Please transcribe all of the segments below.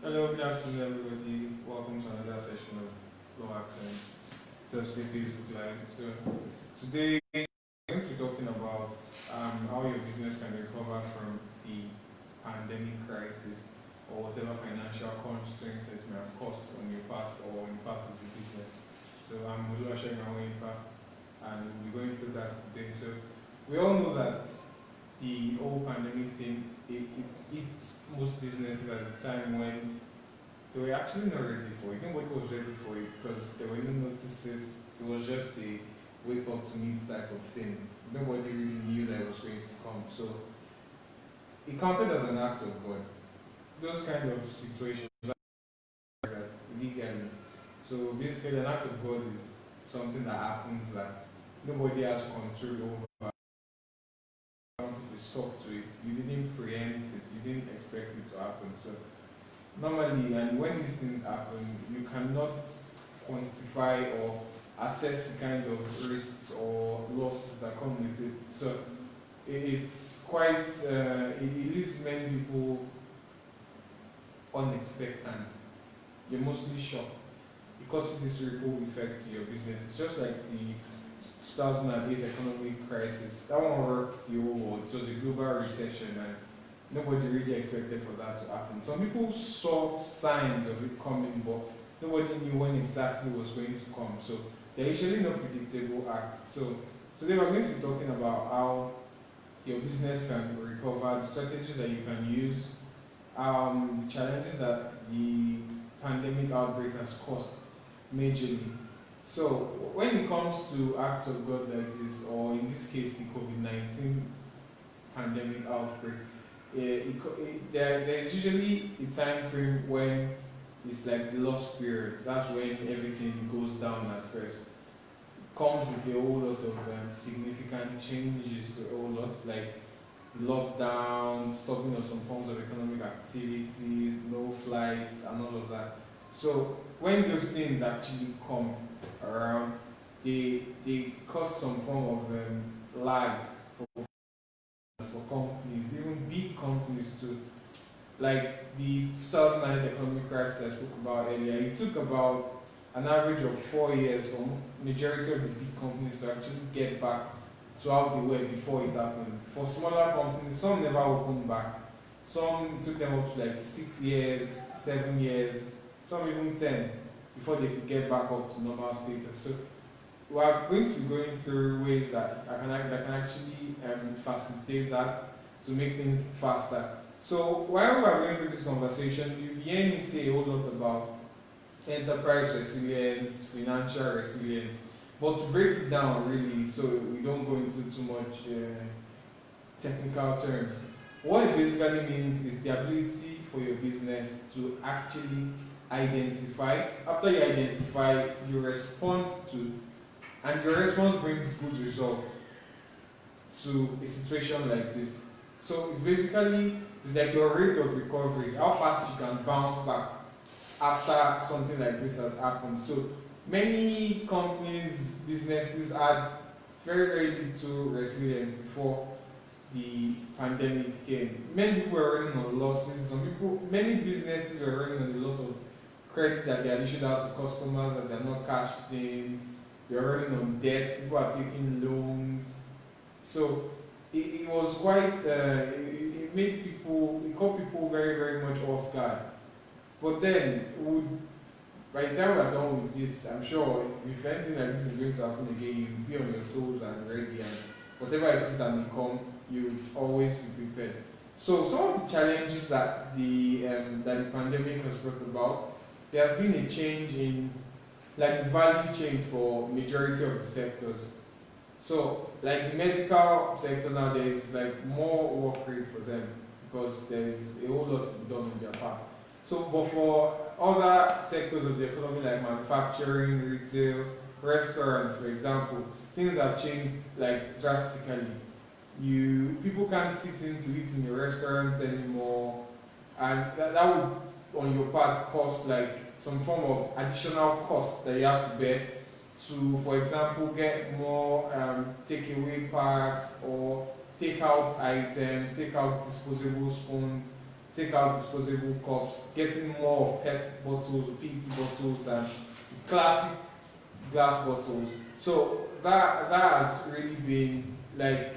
Hello, good afternoon, everybody. Welcome to another session of Low Accent Thursday Facebook Live. So, today we're going to be talking about how your business can recover from the pandemic crisis or whatever financial constraints it may have caused on your part or in part of the business. So, I'm Oluwasegun Awoyinka, and we'll be going through that today. So, we all know that the whole pandemic thing it hits most businesses at a time when they were actually not ready for it. Nobody was ready for it because there were no notices. It was just a wake up to meet type of thing. Nobody really knew that it was going to come. So it counted as an act of God. Those kind of situations like that legally. So basically an act of God is something that happens that nobody has control over. To stop to it. You didn't preempt it, you didn't expect it to happen. So normally, and when these things happen, you cannot quantify or assess the kind of risks or losses that come with it. So it's quite, it leaves many people unexpectant. You're mostly shocked because of this ripple effect to your business. It's just like the 2008 economic crisis. That one rocked the whole world. It was a global recession, and nobody really expected for that to happen. Some people saw signs of it coming, but nobody knew when exactly it was going to come. So they're usually not predictable acts. So today we're going to be talking about how your business can recover, the strategies that you can use, the challenges that the pandemic outbreak has caused majorly. So when it comes to acts of God like this, or in this case the COVID-19 pandemic outbreak, there's usually a time frame when it's like the lost period. That's when everything goes down at first. Comes with a whole lot of significant changes to a whole lot, like lockdowns, stopping of some forms of economic activities, no flights, and all of that. So when those things actually come around, they cause some form of lag for companies, even big companies too. Like the 2009 economic crisis I spoke about earlier, it took about an average of 4 years for majority of the big companies to actually get back to how they were before it happened. For smaller companies, some never opened back. Some it took them up to like 6 years, 7 years, some even 10 before they could get back up to normal status. So we are going to be going through ways that can actually facilitate that to make things faster. So while we are going through this conversation, you hear me say a whole lot about enterprise resilience, financial resilience, but to break it down really, so we don't go into too much technical terms. What it basically means is the ability for your business to actually identify. After you identify, you respond to, and your response brings good results to a situation like this. So it's like your rate of recovery, how fast you can bounce back after something like this has happened. So many companies, businesses had very little resilience before the pandemic came. Many people were running on losses. Many businesses were running on a lot of credit that they had issued out to customers that they're not cashed in. They're running on debt. People are taking loans. So it was quite. It made people. It caught people very much off guard. But then, by the time we're done with this, I'm sure if anything like this is going to happen again, you'll be on your toes and ready, and whatever it is that may come, you will always be prepared. So some of the challenges that the pandemic has brought about, there has been a change in like value chain for majority of the sectors. So like the medical sector now, there is like more work rate for them because there is a whole lot to be done on their part. So, but for other sectors of the economy like manufacturing, retail, restaurants, for example, things have changed like drastically. People can't sit in to eat in the restaurants anymore, and that would on your part cost like some form of additional cost that you have to bear to, for example, get more takeaway parts or take out items, take out disposable spoon, take out disposable cups, getting more of PET bottles, PET bottles than classic glass bottles. So that has really been like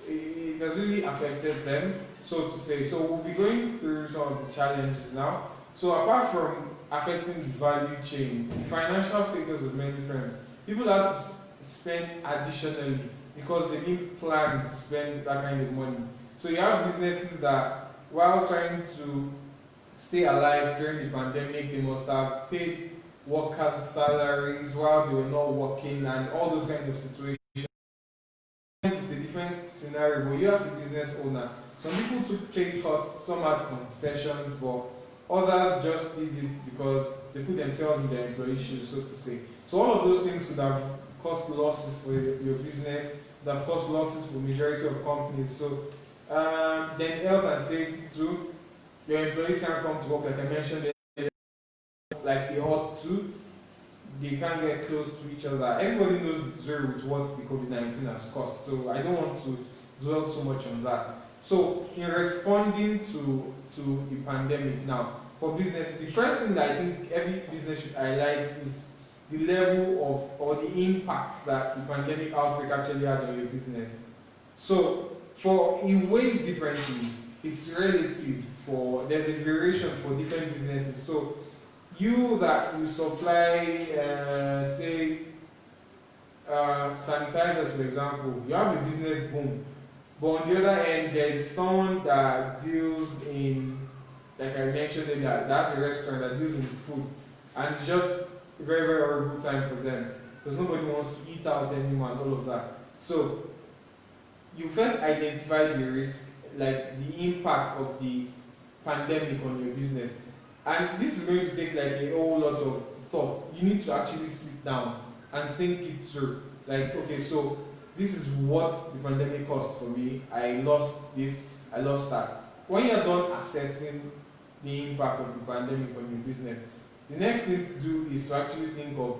it has really affected them, so to say. So we'll be going through some of the challenges now. So apart from affecting the value chain, the financial status of many firms, people have to spend additionally because they didn't plan to spend that kind of money. So you have businesses that, while trying to stay alive during the pandemic, they must have paid workers' salaries while they were not working and all those kind of situations. It's a different scenario, but you as a business owner, some people took pay cuts, some had concessions, but others just did it because they put themselves in their employee shoes, so to say. So all of those things could have caused losses for your business, could have caused losses for majority of companies. So then health and safety too. Your employees can't come to work like I mentioned, like they ought to. They can't get close to each other. Everybody knows the story with what the COVID-19 has caused. So I don't want to dwell so much on that. So in responding to the pandemic now, for business, the first thing that I think every business should highlight is the level of or the impact that the pandemic outbreak actually had on your business. So it weighs differently. It's relative. There's a variation for different businesses. So you supply, say, sanitizers, for example, you have a business boom. But on the other end, there's someone that deals in, like I mentioned earlier, that's a restaurant that deals in food. And it's just a very, very horrible time for them. Because nobody wants to eat out anymore and all of that. So you first identify the risk, like the impact of the pandemic on your business. And this is going to take like a whole lot of thought. You need to actually sit down and think it through. Like, okay, so this is what the pandemic cost for me. I lost this, I lost that. When you're done assessing the impact of the pandemic on your business, the next thing to do is to actually think of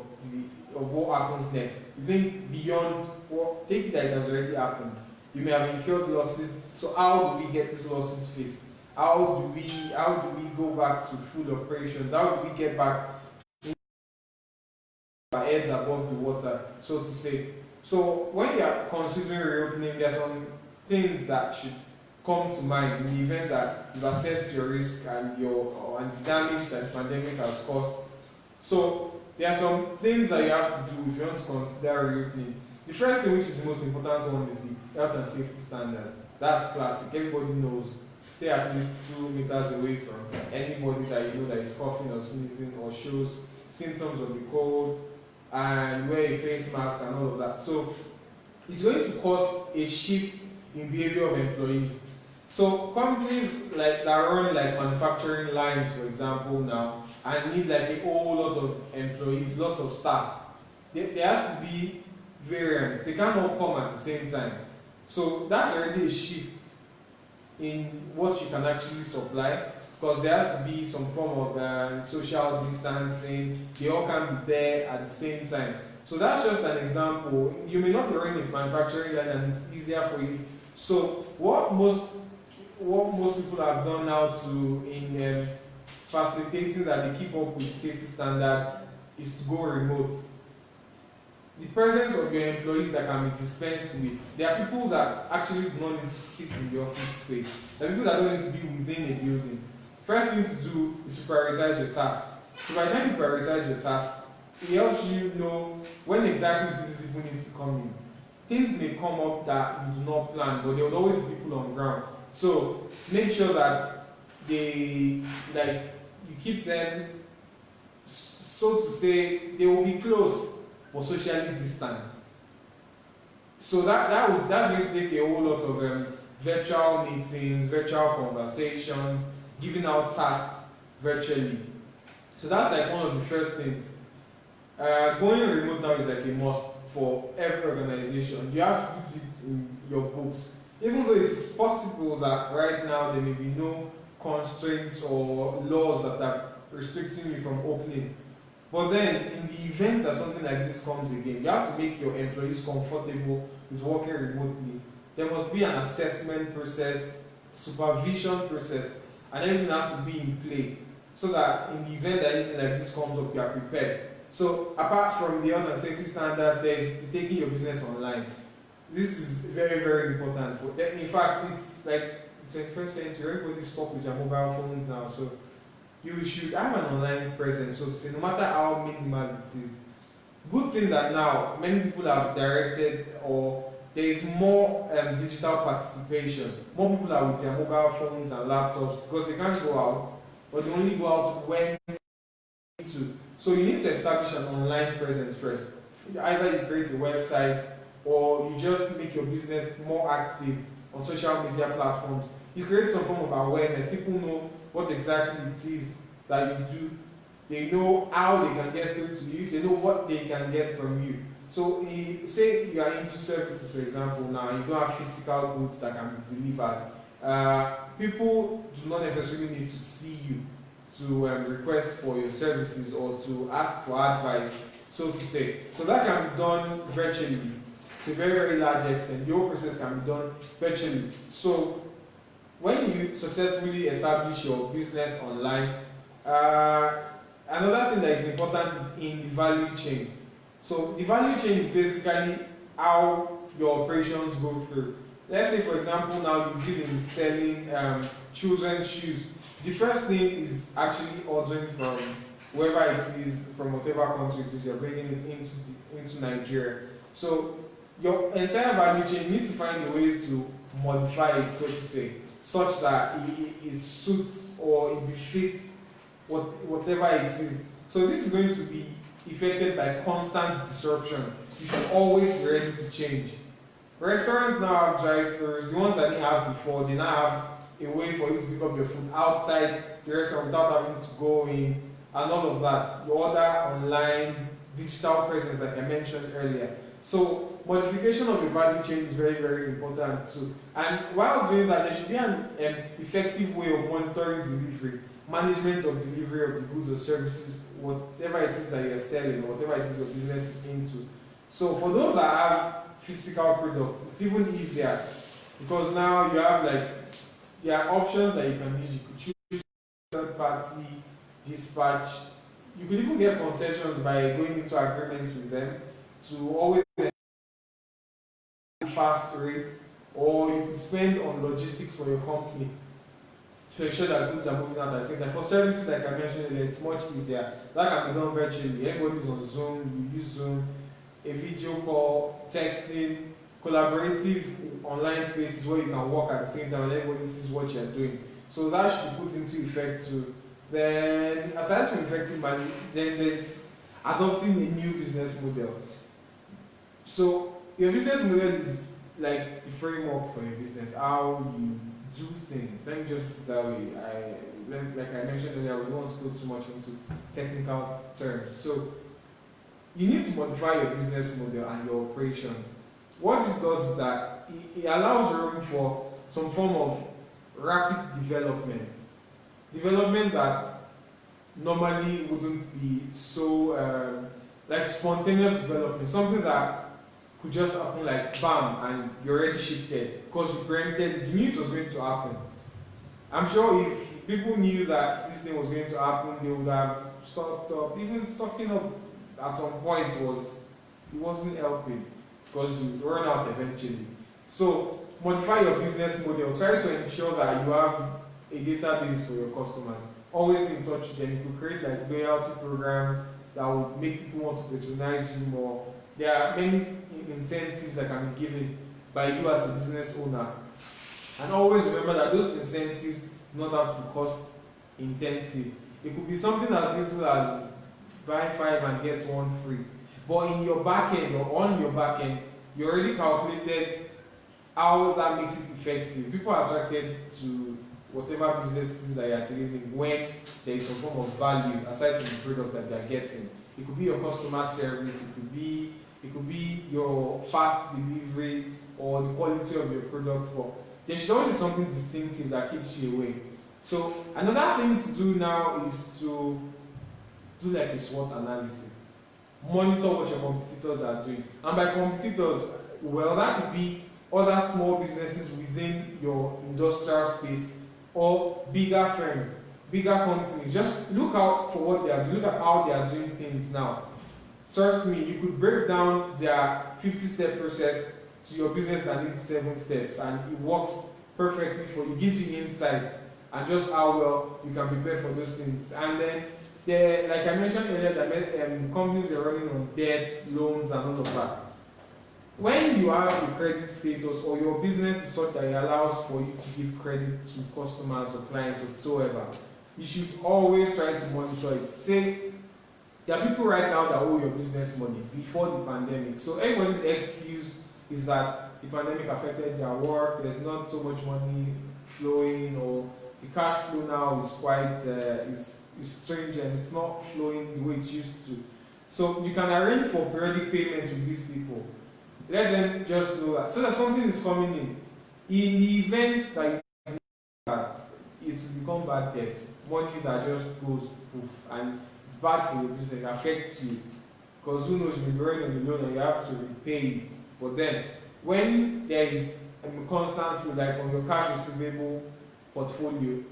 what happens next. You think beyond take it that it has already happened. You may have incurred losses. So how do we get these losses fixed? How do we go back to full operations? How do we get back our heads above the water, so to say? So when you are considering reopening, there are some things that should come to mind in the event that you've assessed your risk and the damage that the pandemic has caused. So there are some things that you have to do if you want to consider reopening. The first thing, which is the most important one, is the health and safety standards. That's classic. Everybody knows. Stay at least 2 meters away from anybody that you know that is coughing or sneezing or shows symptoms of the cold, and wear a face mask and all of that. So it's going to cause a shift in behavior of employees. So companies like that run like manufacturing lines, for example, now, and need like a whole lot of employees, lots of staff. There has to be variance. They can't all come at the same time. So that's already a shift in what you can actually supply, because there has to be some form of social distancing. They all can be there at the same time. So that's just an example. You may not be running a manufacturing line and it's easier for you. So what most people have done now in facilitating that they keep up with safety standards is to go remote. The presence of your employees that can be dispensed with. There are people that actually do not need to sit in the office space. There are people that don't need to be within a building. First thing to do is to prioritize your task. So by the time you prioritize your task, it helps you know when exactly diseases people need to come in. Things may come up that you do not plan, but there will always be people on ground. So make sure that you keep them, so to say, they will be close but socially distant. So that's going to take a whole lot of virtual meetings, virtual conversations, giving out tasks virtually. So that's like one of the first things. Going remote now is like a must for every organization. You have to put it in your books. Even though it is possible that right now there may be no constraints or laws that are restricting you from opening. But then, in the event that something like this comes again, you have to make your employees comfortable with working remotely. There must be an assessment process, supervision process, and everything has to be in play so that in the event that anything like this comes up, you are prepared. So apart from the health and safety standards, there is taking your business online. This is very, very important. In fact, it's like the 21st century, everybody's stuck with their mobile phones now. So you should have an online presence. So to say, no matter how minimal it is, good thing that now many people have directed, or there is more digital participation. More people are with their mobile phones and laptops because they can't go out, but they only go out when they need to. So you need to establish an online presence first. Either you create a website or you just make your business more active on social media platforms. You create some form of awareness. People know what exactly it is that you do. They know how they can get through to you. They know what they can get from you. So say you are into services, for example, now you don't have physical goods that can be delivered. People do not necessarily need to see you to request for your services or to ask for advice, so to say. So that can be done virtually to a very, very large extent. The whole process can be done virtually. So when you successfully establish your business online, another thing that is important is in the value chain. So the value chain is basically how your operations go through. Let's say, for example, now you deal in selling children's shoes. The first thing is actually ordering from wherever it is, from whatever country it is, you're bringing it into Nigeria. So your entire value chain, you need to find a way to modify it, so to say, such that it suits or it befits whatever it is. So this is going to be affected by constant disruption. You should always be ready to change. Restaurants now have drive-thrus. The ones that didn't have before, they now have a way for you to pick up your food outside the restaurant without having to go in and all of that. You order online, digital presence like I mentioned earlier. So modification of the value chain is very, very important too. And while doing that, there should be an effective way of monitoring delivery, management of delivery of the goods or services, whatever it is that you're selling or whatever it is your business is into. So for those that have physical products, it's even easier because now you have there are options that you can use. You could choose third party, dispatch. You could even get concessions by going into agreements with them to always fast rate, or you could spend on logistics for your company to ensure that goods are moving out at the same time. For services like I mentioned earlier, it's much easier. That can be done virtually. Everybody's on Zoom, you use Zoom, a video call, texting, collaborative online spaces where you can work at the same time and everybody sees what you're doing. So that should be put into effect too. Then aside from effective money, then there's adopting a new business model. So your business model is like the framework for your business, how you do things. Let me just put it that way. Like I mentioned earlier, we don't want to go too much into technical terms. So you need to modify your business model and your operations. What this does is that it allows room for some form of rapid development. Development that normally wouldn't be so like spontaneous development, something that could just happen like bam and you're already shifted because you preempted the news was going to happen. I'm sure if people knew that this thing was going to happen, they would have stocked up. Even stocking up at some point wasn't helping because you run out eventually. So modify your business model. Try to ensure that you have a database for your customers. Always be in touch with them. You could create like loyalty programs that would make people want to patronize you more. There are many incentives that can be given by you as a business owner. And always remember that those incentives do not have to be cost intensive. It could be something as little as buy 5 and get 1 free. But in your back end or on your back end, you already calculated how that makes it effective. People are attracted to whatever business it is that you are delivering when there is some form of value aside from the product that they are getting. It could be your customer service, it could be your fast delivery or the quality of your product. But there should always be something distinctive that keeps you away. So another thing to do now is to do like a SWOT analysis. Monitor what your competitors are doing. And by competitors, well, that could be other small businesses within your industrial space or bigger firms, bigger companies. Just look out for what they are doing. Look at how they are doing things now. Trust me, you could break down their 50-step process to your business that needs 7 steps, and it works perfectly for you. It gives you insight and just how well you can prepare for those things. And then, like I mentioned earlier, that companies are running on debt, loans, and all of that. When you have a credit status or your business is such that it allows for you to give credit to customers or clients whatsoever, you should always try to monitor it. Say, there are people right now that owe your business money before the pandemic. So everybody's excuse is that the pandemic affected their work, there's not so much money flowing, or the cash flow now is quite is strange and it's not flowing the way it used to. So you can arrange for periodic payments with these people. Let them just know that. So that something is coming in. In the event that you know that it will become bad debt, money that just goes poof, and it's bad for your business, it affects you. Because who knows, you'll be running on the loan and you have to repay it. But then, when there is a constant flow, like on your cash receivable portfolio,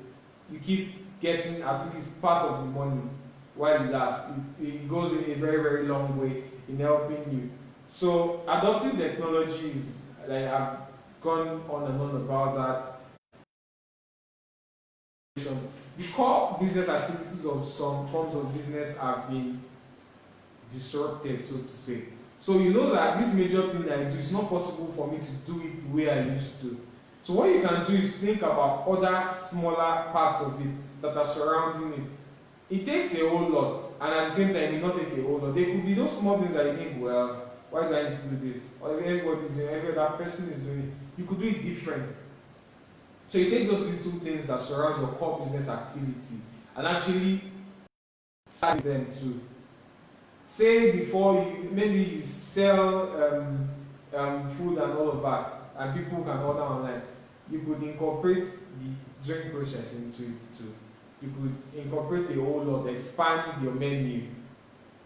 you keep getting at least part of the money while it lasts. It goes in a very, very long way in helping you. So adopting technologies, like I've gone on and on about that. The core business activities of some forms of business have been disrupted, so to say. So you know that this major thing that I do, it's not possible for me to do it the way I used to. So what you can do is think about other smaller parts of it that are surrounding it. It takes a whole lot, and at the same time, it may not take a whole lot. There could be those small things that you think, well, why do I need to do this? Or if everybody's doing it, every other person is doing it, you could do it different. So you take those little things that surround your core business activity and actually start them too. Say before maybe you sell food and all of that, and people can order online, you could incorporate the drink process into it too. You could incorporate a whole lot, expand your menu,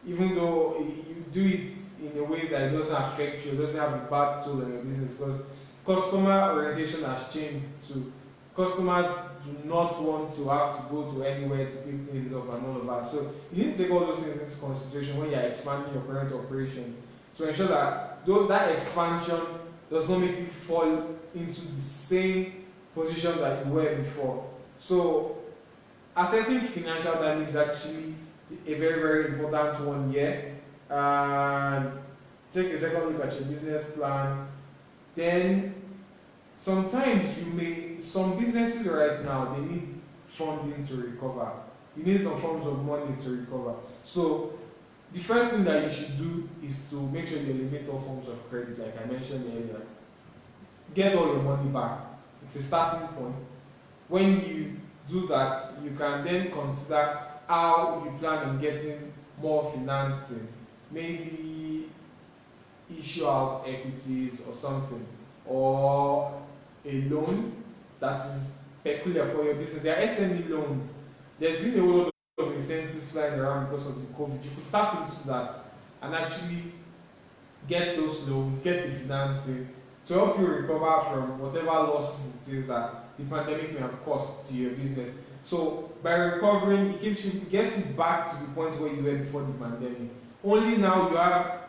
even though you do it in a way that it doesn't affect you, it doesn't have a bad toll on your business, because customer orientation has changed too. Customers do not want to have to go to anywhere to pick things up and all of that. So you need to take all those things into consideration when you are expanding your current operations to ensure that that expansion does not make you fall into the same position that you were before. So assessing financial damage is actually a very, very important one here. And take a second look at your business plan. Then sometimes some businesses right now, they need funding to recover. You need some forms of money to recover. So the first thing that you should do is to make sure you eliminate all forms of credit, like I mentioned earlier. Get all your money back. It's a starting point. When you do that, you can then consider how you plan on getting more financing. Maybe issue out equities or something, or a loan that is peculiar for your business. There are SME loans. There's been a whole lot of incentives flying around because of the COVID. You could tap into that and actually get those loans, get the financing to help you recover from whatever losses it is that the pandemic may have caused to your business. So by recovering, it gets you back to the point where you were before the pandemic. Only now you have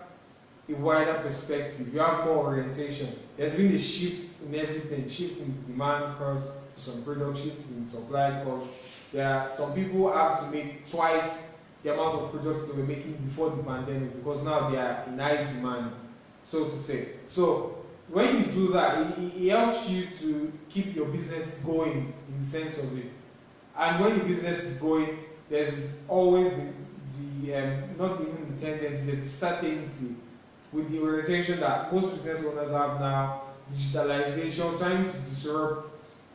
a wider perspective, you have more orientation. There's been a shift in everything, shift in demand curves to some product, shifts in supply curves. Some people have to make twice the amount of products they were making before the pandemic because now they are in high demand, so to say. So when you do that, it helps you to keep your business going in the sense of it. And when your business is going, there's always not even the tendency, there's certainty with the orientation that most business owners have now, digitalization, trying to disrupt,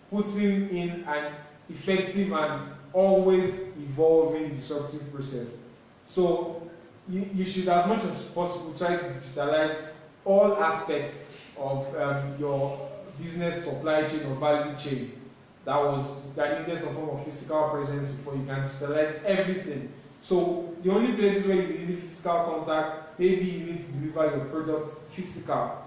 putting in an effective and always evolving disruptive process. So you should, as much as possible, try to digitalize all aspects of your business supply chain or value chain that needed some form of physical presence before. You can digitalize everything. So the only places where you need physical contact, maybe you need to deliver your products physical,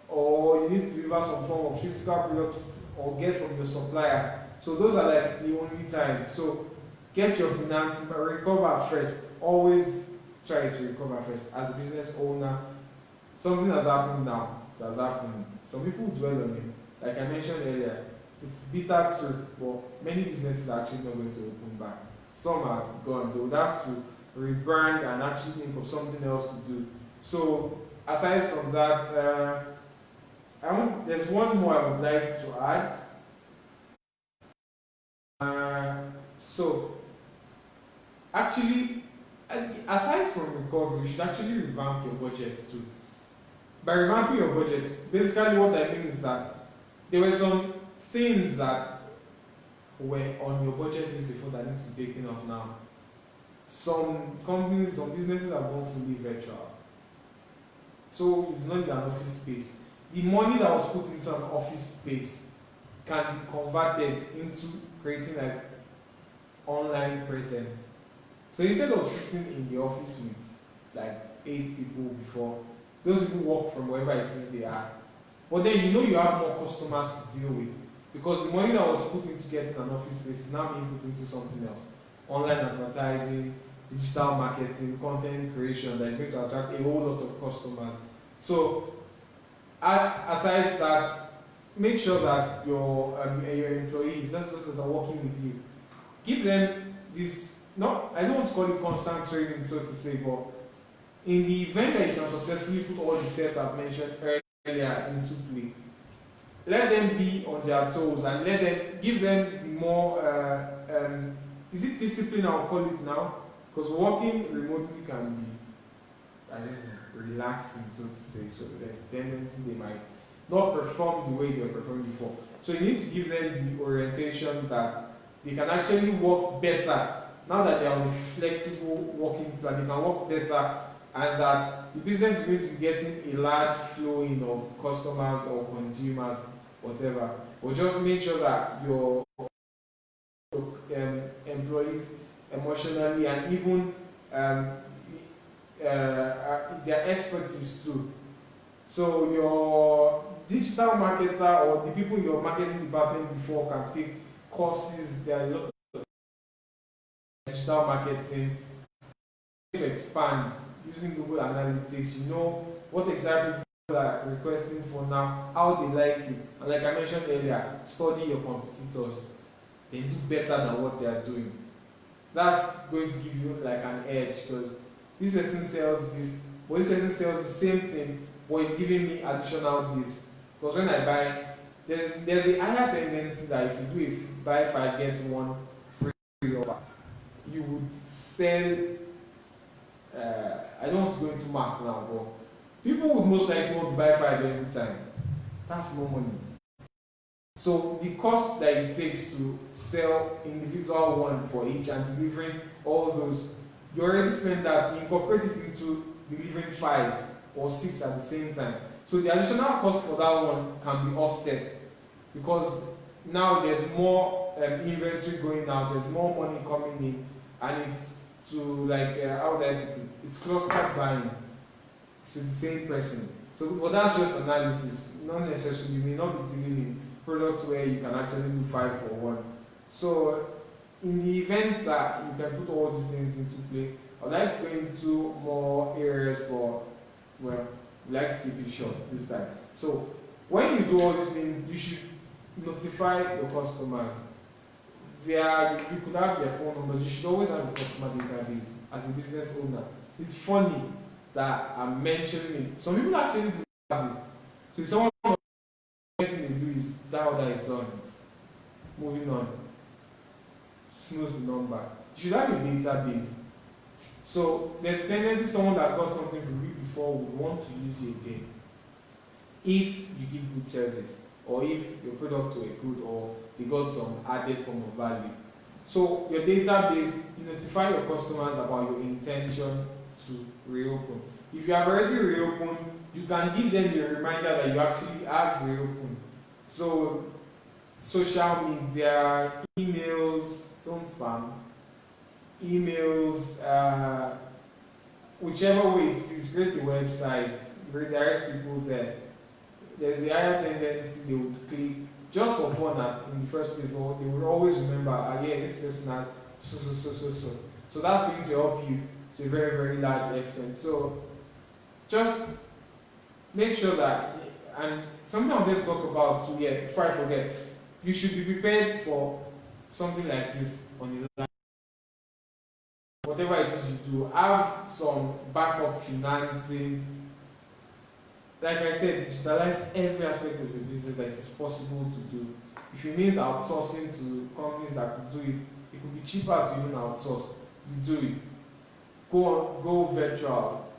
or you need to deliver some form of physical product or get from your supplier. So those are like the only times. So get your finance, but recover first. Always try to recover first. As a business owner, something has happened now. It has happened. Some people dwell on it. Like I mentioned earlier, it's bitter truth, but many businesses are actually not going to open back. Some are gone. They would have to rebrand and actually think of something else to do. So aside from that, there's one more I would like to add. So actually, aside from recovery, you should actually revamp your budget too. By revamping your budget, basically what I mean is that there were some things that were on your budget list before that need to be taken off now. Some companies, some businesses have gone fully virtual. So it's not an office space. The money that was put into an office space can be converted into creating like online presence. So instead of sitting in the office with like 8 people before, those people work from wherever it is they are. But then you have more customers to deal with because the money that was put into getting an office space is now being put into something else. Online advertising, digital marketing, content creation that is going to attract a whole lot of customers. So aside that, make sure that your employees, that's those that are working with you, give them this, I don't want to call it constant training, so to say, but in the event that you can successfully put all the steps I've mentioned earlier into play, let them be on their toes and give them the more, is it discipline I'll call it now? Because working remotely can be, I don't know, relaxing, so to say. So there's a tendency they might not perform the way they were performing before. So you need to give them the orientation that they can actually work better now that they are on a flexible working plan. They can work better, and that the business is going to be getting a large flow in of customers or consumers, whatever. But just make sure that your employees emotionally and even their expertise too. So your digital marketer or the people in your marketing department before can take courses. There are a lot of digital marketing to expand using Google Analytics. You know what exactly people are requesting for now, how they like it. And like I mentioned earlier, study your competitors. They do better than what they are doing. That's going to give you like an edge because this person sells this, but this person sells the same thing, but it's giving me additional this. Because when I buy, there's a higher tendency that if you do a buy 5 get 1 free offer, you would sell. I don't want to go into math now, but people would most likely want to buy 5 every time. That's more money. So the cost that it takes to sell individual one for each and delivering all those, you already spend that, incorporate it into delivering 5 or 6 at the same time. So the additional cost for that one can be offset because now there's more inventory going out, there's more money coming in, and it's to like how would I put it? It's clustered buying to the same person. So, but that's just analysis. Not necessarily, you may not be dealing in products where you can actually do 5 for 1. So, in the event that you can put all these things into play, I'd like to go into more areas, but well, we like to keep it short this time. So, when you do all these things, you should notify your customers. You could have their phone numbers. You should always have a customer database as a business owner. It's funny that I'm mentioning it. Some people actually do have it. So if someone next thing they do is that order is done. Moving on. Snooze the number. You should have a database. So there's a tendency someone that got something from you before would want to use you again. If you give good service, or if your products were good, or they got some added form of value. So your database, you notify your customers about your intention to reopen. If you have already reopened, you can give them a reminder that you actually have reopened. So social media, emails, don't spam, emails, whichever way it is, create a website, redirect people there. There's a higher tendency they would click just for fun in the first place, but they will always remember, yeah, this person has so. So that's going to help you to a very, very large extent. So just make sure that, and something I'm going to talk about too, yeah, before I forget, you should be prepared for something like this on the line. Whatever it is you do, have some backup financing. Like I said, digitalize every aspect of your business that it is possible to do. If it means outsourcing to companies that could do it, it could be cheaper to even outsource. You do it. Go virtual.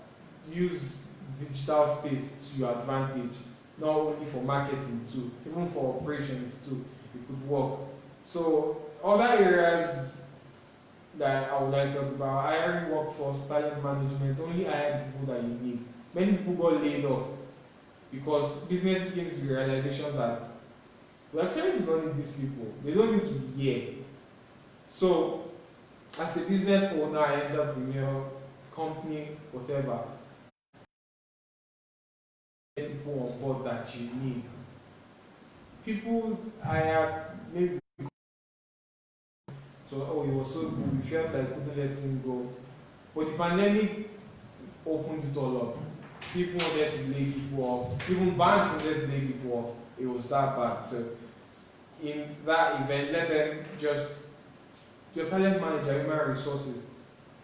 Use digital space to your advantage. Not only for marketing too, even for operations too, it could work. So other areas that I would like to talk about: hiring workforce, talent management. Only hire the people that you need. Many people got laid off because businesses came to the realization that we actually do not need these people. They don't need to be here. So, as a business owner, entrepreneur, company, whatever, people on board that you need. People hire maybe so, oh, he was so good, we felt like we couldn't let him go. But the pandemic opened it all up. People wanted to lay people off. Even banks wanted to lay people off. It was that bad. So in that event, let them just, your talent manager, human resources,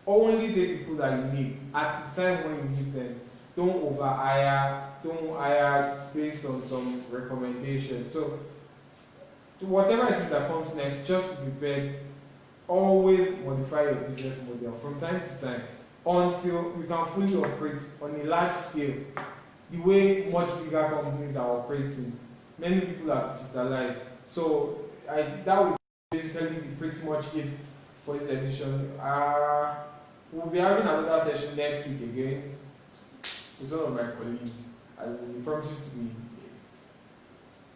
only take people that you need at the time when you need them. Don't over hire, don't hire based on some recommendations. So whatever it is that comes next, just be prepared. Always modify your business model from time to time until you can fully operate on a large scale the way much bigger companies are operating. Many people have digitalized. So that would basically be pretty much it for this edition. We'll be having another session next week again with one of my colleagues. It promises to be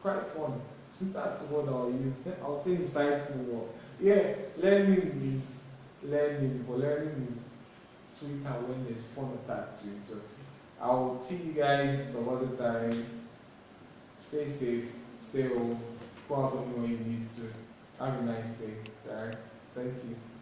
quite fun. That's the word I'll use. I'll say insightful. Yeah, learning is learning, but learning is sweeter when there's fun attached to it. So I'll see you guys some other time. Stay safe, stay home, go out on when you need to. Have a nice day. Alright, thank you.